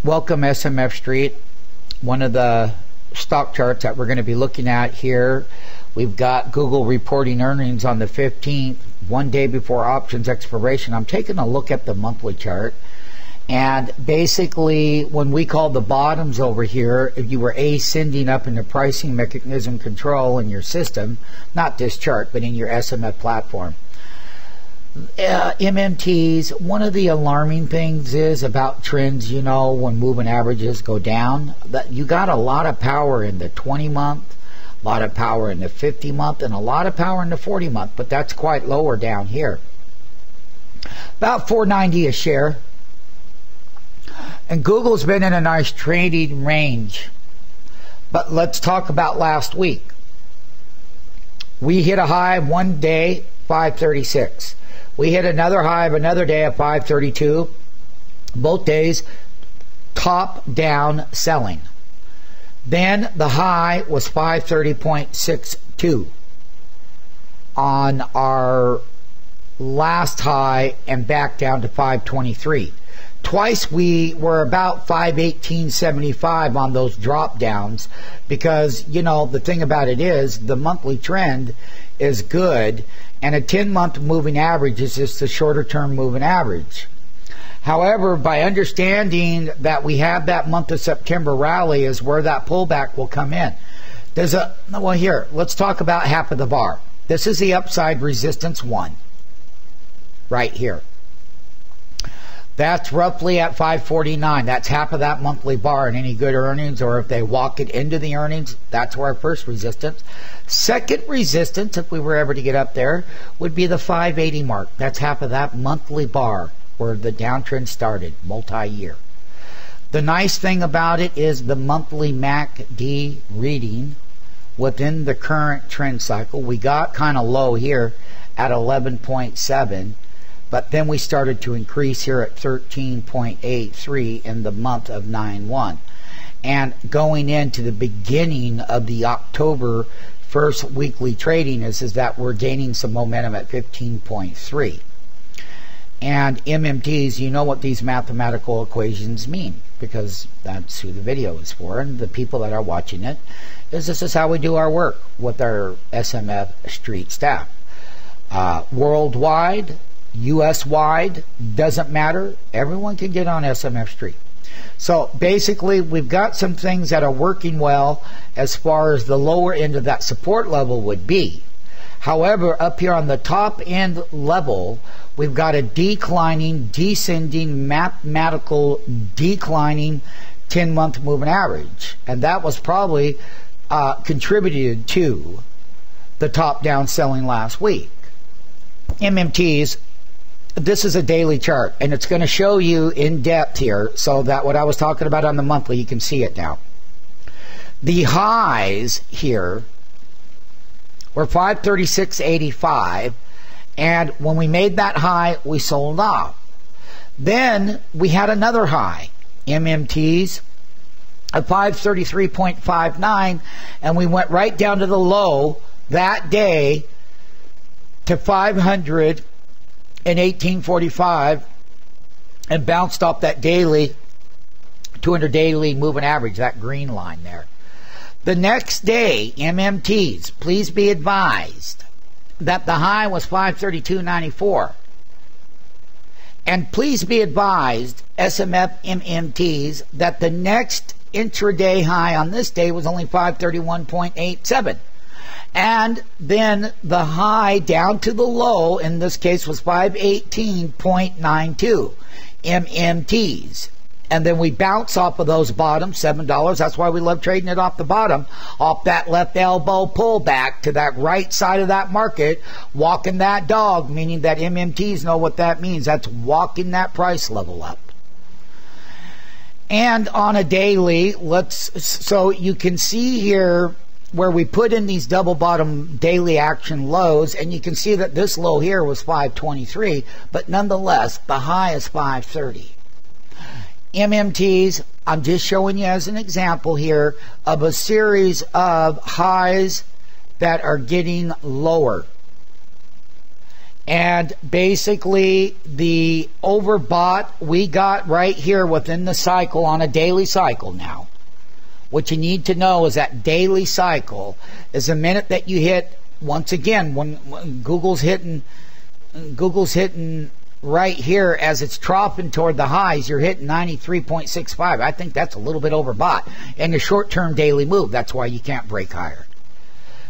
Welcome SMF Street. One of the stock charts that we're going to be looking at here, we've got Google reporting earnings on the 15th, one day before options expiration. I'm taking a look at the monthly chart, and basically when we call the bottoms over here, if you were ascending up in the pricing mechanism control in your system, not this chart but in your SMF platform, MMTs, one of the alarming things is about trends, you know, when moving averages go down, that you got a lot of power in the 20-month, a lot of power in the 50-month, and a lot of power in the 40-month, but that's quite lower down here. About $4.90 a share. And Google's been in a nice trading range. But let's talk about last week. We hit a high one day, 536. We hit another high of another day at 532. Both days top down selling. Then the high was 530.62 on our last high, and back down to 523. Twice we were about 518.75 on those drop downs, because, you know, the thing about it is the monthly trend is good, and a 10-month moving average is just a shorter term moving average. However, by understanding that we have that month of September rally is where that pullback will come in. Well, here, let's talk about half of the bar. This is the upside resistance 1 right here. That's roughly at 549. That's half of that monthly bar in any good earnings, or if they walk it into the earnings, that's where our first resistance. Second resistance, if we were ever to get up there, would be the 580 mark. That's half of that monthly bar where the downtrend started, multi-year. The nice thing about it is the monthly MACD reading within the current trend cycle. We got kind of low here at 11.7. But then we started to increase here at 13.83 in the month of 9/1. And going into the beginning of the October first weekly trading is that we're gaining some momentum at 15.3. And MMTs, you know what these mathematical equations mean, because that's who the video is for, and the people that are watching it, is this is how we do our work with our SMF Street staff. Worldwide, US-wide, doesn't matter. Everyone can get on SMF Street. So basically, we've got some things that are working well as far as the lower end of that support level would be. However, up here on the top end level, we've got a declining, descending, mathematical declining 10-month moving average. And that was probably contributed to the top-down selling last week. MMTs, this is a daily chart, and it's going to show you in depth here, so that what I was talking about on the monthly, you can see it now. The highs here were 536.85, and when we made that high, we sold off. Then we had another high, MMTs, of 533.59, and we went right down to the low that day to 518.45 and bounced off that daily 200 daily moving average, that green line there. The next day, MMTs, please be advised that the high was 532.94. And please be advised, SMF MMTs, that the next intraday high on this day was only 531.87. And then the high down to the low, in this case, was 518.92 MMTs. And then we bounce off of those bottoms, $7. That's why we love trading it off the bottom, off that left elbow pullback to that right side of that market, walking that dog, meaning that MMTs know what that means. That's walking that price level up. And on a daily, so you can see here where we put in these double bottom daily action lows, and you can see that this low here was 523, but nonetheless the high is 530. MMTs, I'm just showing you as an example here of a series of highs that are getting lower. And basically, the overbought we got right here within the cycle on a daily cycle now. What you need to know is that daily cycle is the minute that you hit, once again, when Google's hitting right here as it's troughing toward the highs, you're hitting 93.65. I think that's a little bit overbought in the short-term daily move. That's why you can't break higher.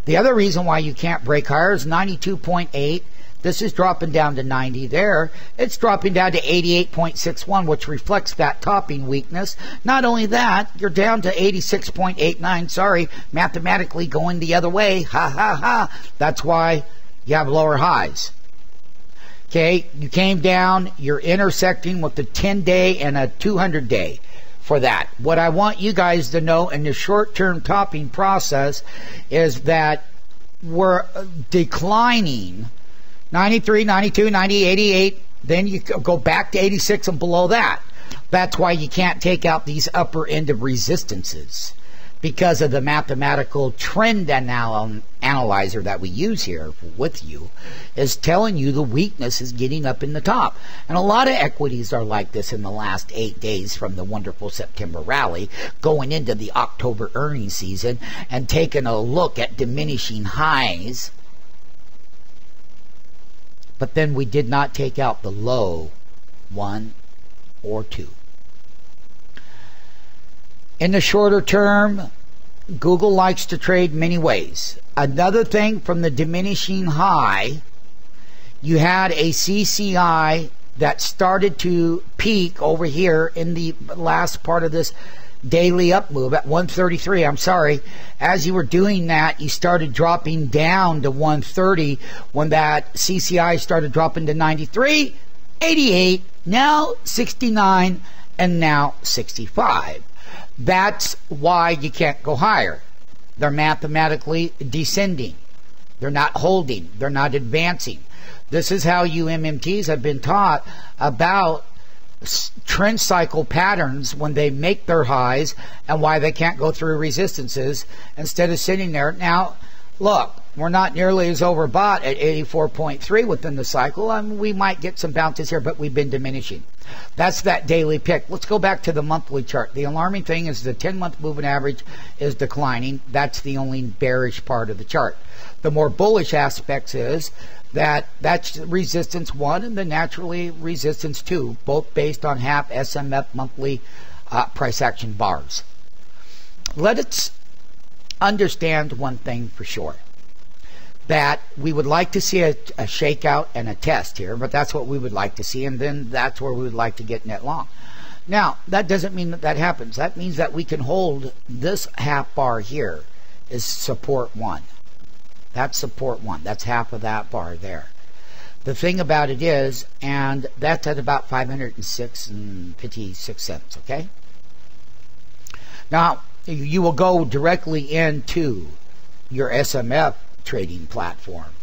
The other reason why you can't break higher is 92.8. This is dropping down to 90 there. It's dropping down to 88.61, which reflects that topping weakness. Not only that, you're down to 86.89. Sorry, mathematically going the other way. Ha, ha, ha. That's why you have lower highs. Okay, you came down. You're intersecting with the 10-day and a 200-day for that. What I want you guys to know in the short-term topping process is that we're declining 93, 92, 90, 88, then you go back to 86 and below that. That's why you can't take out these upper end of resistances, because of the mathematical trend analyzer that we use here with you is telling you the weakness is getting up in the top. And a lot of equities are like this in the last 8 days from the wonderful September rally, going into the October earnings season and taking a look at diminishing highs. But then we did not take out the low 1 or 2. In the shorter term, Google likes to trade many ways. Another thing, from the diminishing high, you had a CCI that started to peak over here in the last part of this daily up move at 133. I'm sorry. As you were doing that, you started dropping down to 130 when that CCI started dropping to 93, 88, now 69, and now 65. That's why you can't go higher. They're mathematically descending. They're not holding. They're not advancing. This is how you MMTs have been taught about trend cycle patterns when they make their highs and why they can't go through resistances instead of sitting there. Now, look, we're not nearly as overbought at 84.3 within the cycle. I mean, we might get some bounces here, but we've been diminishing. That's that daily pick. Let's go back to the monthly chart. The alarming thing is the 10-month moving average is declining. That's the only bearish part of the chart. The more bullish aspects is that's resistance 1 and then naturally resistance 2, both based on half SMF monthly price action bars. Let us understand one thing for sure, that we would like to see a shakeout and a test here, but that's what we would like to see, and then that's where we would like to get net long. Now, that doesn't mean that that happens. That means that we can hold this half bar here is support 1. That's support 1. That's half of that bar there. The thing about it is, and that's at about 506.56 cents, okay? Now, you will go directly into your SMF trading platform,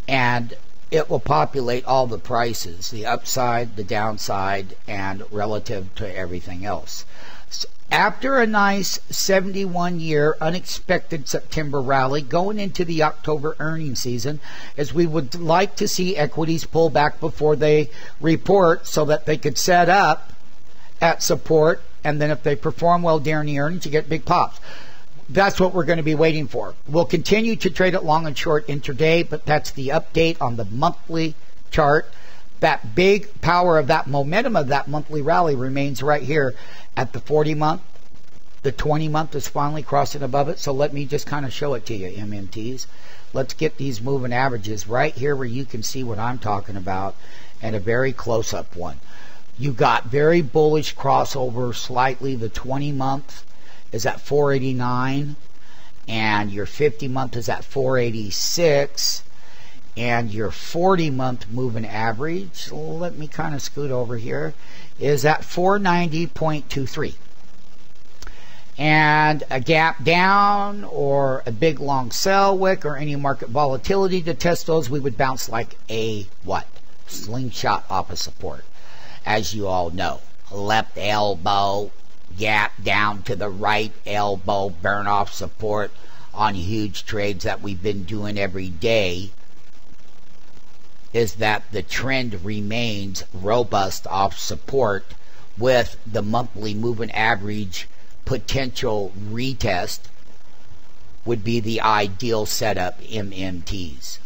and it will populate all the prices, the upside, the downside, and relative to everything else. So after a nice 71-year unexpected September rally going into the October earnings season, as we would like to see equities pull back before they report so that they could set up at support, and then if they perform well during the earnings, you get big pops. That's what we're going to be waiting for. We'll continue to trade it long and short intraday, but that's the update on the monthly chart. That big power of that momentum of that monthly rally remains right here at the 40-month. The 20-month is finally crossing above it, so let me just kind of show it to you, MMTs. Let's get these moving averages right here where you can see what I'm talking about, and a very close-up one. You got very bullish crossover slightly. The 20-month is at 489, and your 50-month is at 486, and your 40-month moving average, let me kind of scoot over here, is at 490.23. And a gap down or a big long sell wick or any market volatility to test those, we would bounce like a what? Slingshot off of support. As you all know, left elbow, gap down to the right elbow, burn off support on huge trades that we've been doing every day. is that the trend remains robust off support with the monthly moving average potential retest would be the ideal setup MMTs.